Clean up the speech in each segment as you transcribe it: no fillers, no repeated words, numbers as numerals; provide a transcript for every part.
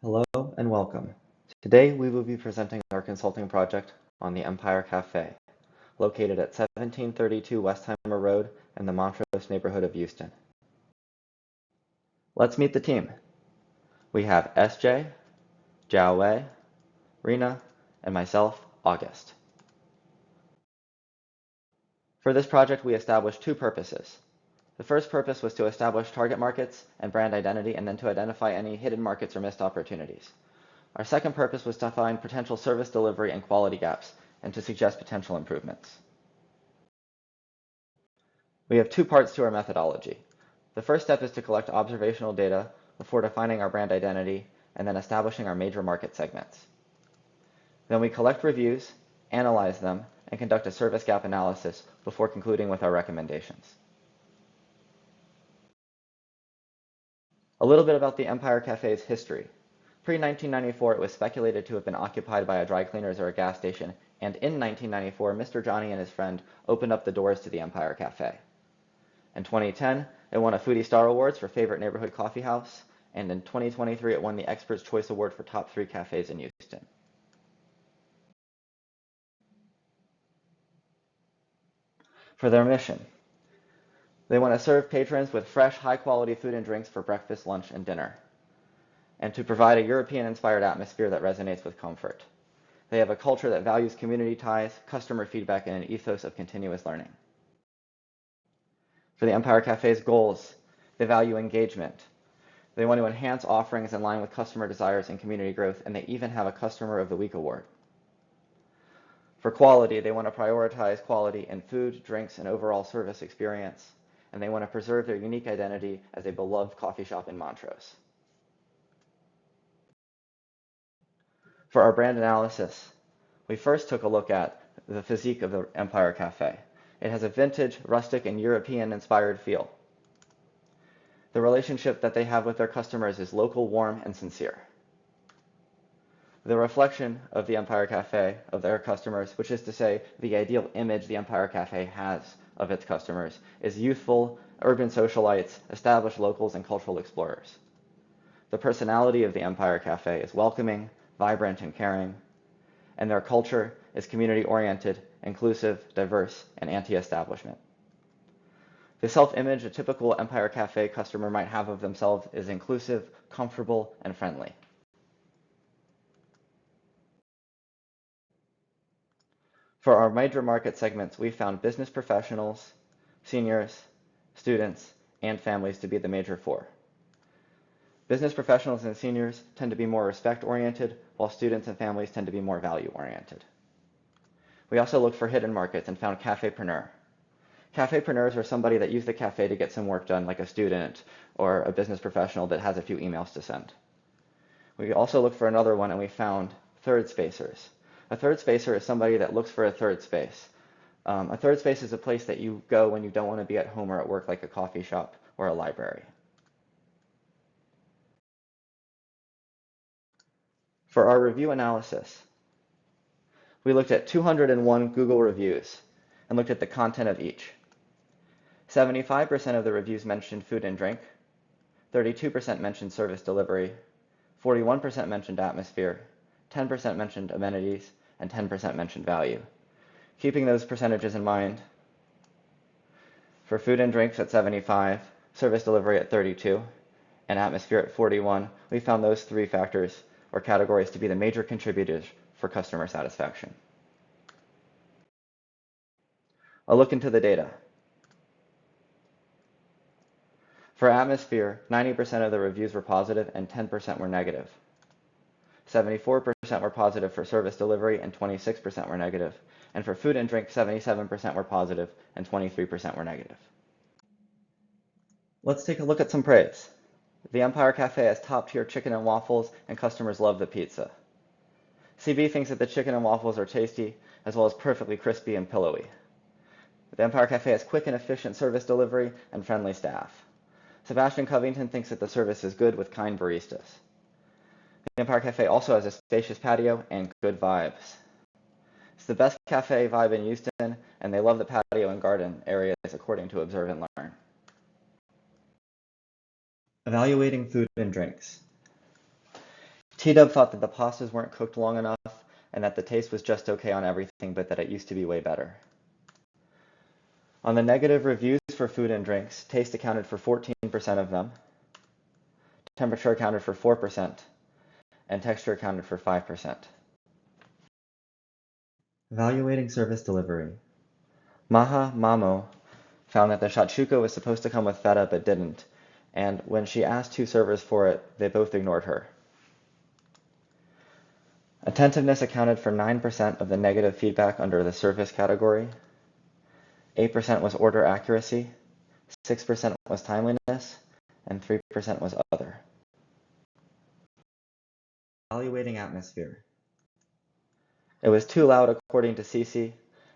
Hello and welcome. Today we will be presenting our consulting project on the Empire Cafe, located at 1732 Westheimer Road in the Montrose neighborhood of Houston. Let's meet the team. We have SJ, Jiao Wei, Rena, and myself, August. For this project, we established two purposes. The first purpose was to establish target markets and brand identity, and then to identify any hidden markets or missed opportunities. Our second purpose was to find potential service delivery and quality gaps, and to suggest potential improvements. We have two parts to our methodology. The first step is to collect observational data before defining our brand identity and then establishing our major market segments. Then we collect reviews, analyze them, and conduct a service gap analysis before concluding with our recommendations. A little bit about the Empire Cafe's history. Pre-1994, it was speculated to have been occupied by a dry cleaners or a gas station, and in 1994, Mr. Johnny and his friend opened up the doors to the Empire Cafe. In 2010, it won a Foodie Star Awards for Favorite Neighborhood Coffee House, and in 2023, it won the Expert's Choice Award for Top 3 Cafes in Houston. For their mission, they want to serve patrons with fresh, high-quality food and drinks for breakfast, lunch, and dinner, and to provide a European-inspired atmosphere that resonates with comfort. They have a culture that values community ties, customer feedback, and an ethos of continuous learning. For the Empire Cafe's goals, they value engagement. They want to enhance offerings in line with customer desires and community growth, and they even have a Customer of the Week award. For quality, they want to prioritize quality in food, drinks, and overall service experience, and they want to preserve their unique identity as a beloved coffee shop in Montrose. For our brand analysis, we first took a look at the physique of the Empire Cafe. It has a vintage, rustic, and European-inspired feel. The relationship that they have with their customers is local, warm, and sincere. The reflection of the Empire Cafe, of their customers, which is to say, the ideal image the Empire Cafe has of its customers, is youthful, urban socialites, established locals, and cultural explorers. The personality of the Empire Cafe is welcoming, vibrant, and caring, and their culture is community-oriented, inclusive, diverse, and anti-establishment. The self-image a typical Empire Cafe customer might have of themselves is inclusive, comfortable, and friendly. For our major market segments, we found business professionals, seniors, students, and families to be the major four. Business professionals and seniors tend to be more respect-oriented, while students and families tend to be more value-oriented. We also looked for hidden markets and found cafepreneur. Cafepreneurs are somebody that use the cafe to get some work done, like a student or a business professional that has a few emails to send. We also looked for another one, and we found third spacers. A third spacer is somebody that looks for a third space. A third space is a place that you go when you don't want to be at home or at work, like a coffee shop or a library. For our review analysis, we looked at 201 Google reviews and looked at the content of each. 75% of the reviews mentioned food and drink, 32% mentioned service delivery, 41% mentioned atmosphere, 10% mentioned amenities, and 10% mentioned value. Keeping those percentages in mind, for food and drinks at 75, service delivery at 32, and atmosphere at 41, we found those three factors or categories to be the major contributors for customer satisfaction. A look into the data. For atmosphere, 90% of the reviews were positive and 10% were negative. 74% were positive for service delivery and 26% were negative. And for food and drink, 77% were positive and 23% were negative. Let's take a look at some praise. The Empire Cafe has top-tier chicken and waffles, and customers love the pizza. CB thinks that the chicken and waffles are tasty, as well as perfectly crispy and pillowy. The Empire Cafe has quick and efficient service delivery and friendly staff. Sebastian Covington thinks that the service is good with kind baristas. The Empire Cafe also has a spacious patio and good vibes. It's the best cafe vibe in Houston, and they love the patio and garden areas according to Observe and Learn. Evaluating food and drinks. T-Dub thought that the pastas weren't cooked long enough and that the taste was just okay on everything, but that it used to be way better. On the negative reviews for food and drinks, taste accounted for 14% of them, temperature accounted for 4%, and texture accounted for 5%. Evaluating service delivery. Maha Mamo found that the shakshuka was supposed to come with feta but didn't, and when she asked two servers for it, they both ignored her. Attentiveness accounted for 9% of the negative feedback under the service category. 8% was order accuracy, 6% was timeliness, and 3% was other. Evaluating atmosphere. It was too loud according to Cece,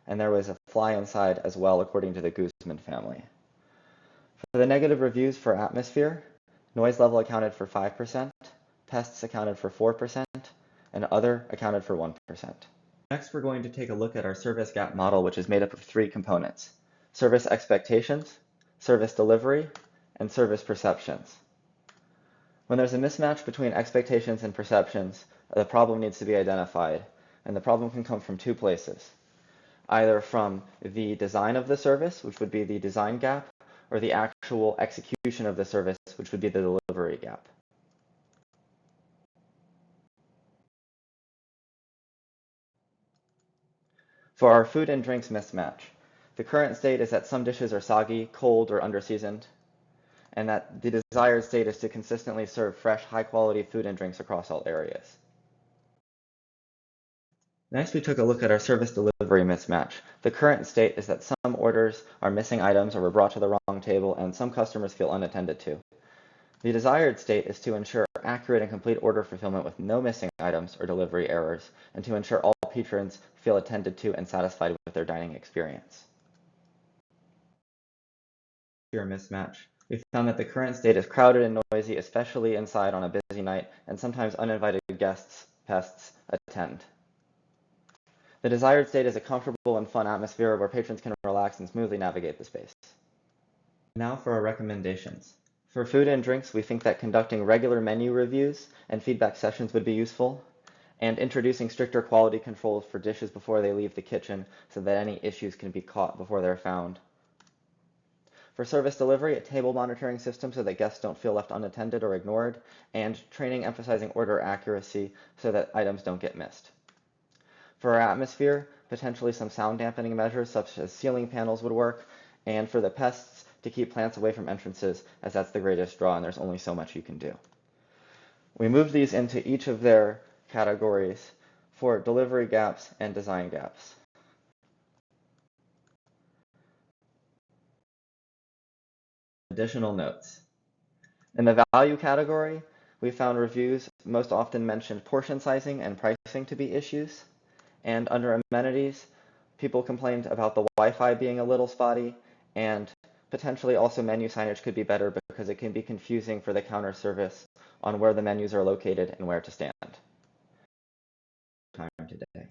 and there was a fly inside as well according to the Guzman family. For the negative reviews for atmosphere, noise level accounted for 5%, pests accounted for 4%, and other accounted for 1%. Next, we're going to take a look at our service gap model, which is made up of three components: service expectations, service delivery, and service perceptions. When there's a mismatch between expectations and perceptions, the problem needs to be identified, and the problem can come from two places: either from the design of the service, which would be the design gap, or the actual execution of the service, which would be the delivery gap. For our food and drinks mismatch, the current state is that some dishes are soggy, cold, or under-seasoned, and that the desired state is to consistently serve fresh, high-quality food and drinks across all areas. Next, we took a look at our service delivery mismatch. The current state is that some orders are missing items or were brought to the wrong table, and some customers feel unattended to. The desired state is to ensure accurate and complete order fulfillment with no missing items or delivery errors, and to ensure all patrons feel attended to and satisfied with their dining experience. Your mismatch. We found that the current state is crowded and noisy, especially inside on a busy night, and sometimes uninvited guests, pests, attend. The desired state is a comfortable and fun atmosphere where patrons can relax and smoothly navigate the space. Now for our recommendations. For food and drinks, we think that conducting regular menu reviews and feedback sessions would be useful, and introducing stricter quality controls for dishes before they leave the kitchen so that any issues can be caught before they're found. For service delivery, a table monitoring system so that guests don't feel left unattended or ignored, and training emphasizing order accuracy so that items don't get missed. For our atmosphere, potentially some sound dampening measures such as ceiling panels would work, and for the pests, to keep plants away from entrances, as that's the greatest draw and there's only so much you can do. We moved these into each of their categories for delivery gaps and design gaps. Additional notes. In the value category, we found reviews most often mentioned portion sizing and pricing to be issues, and under amenities, people complained about the Wi-Fi being a little spotty, and potentially also menu signage could be better because it can be confusing for the counter service on where the menus are located and where to stand. Time today.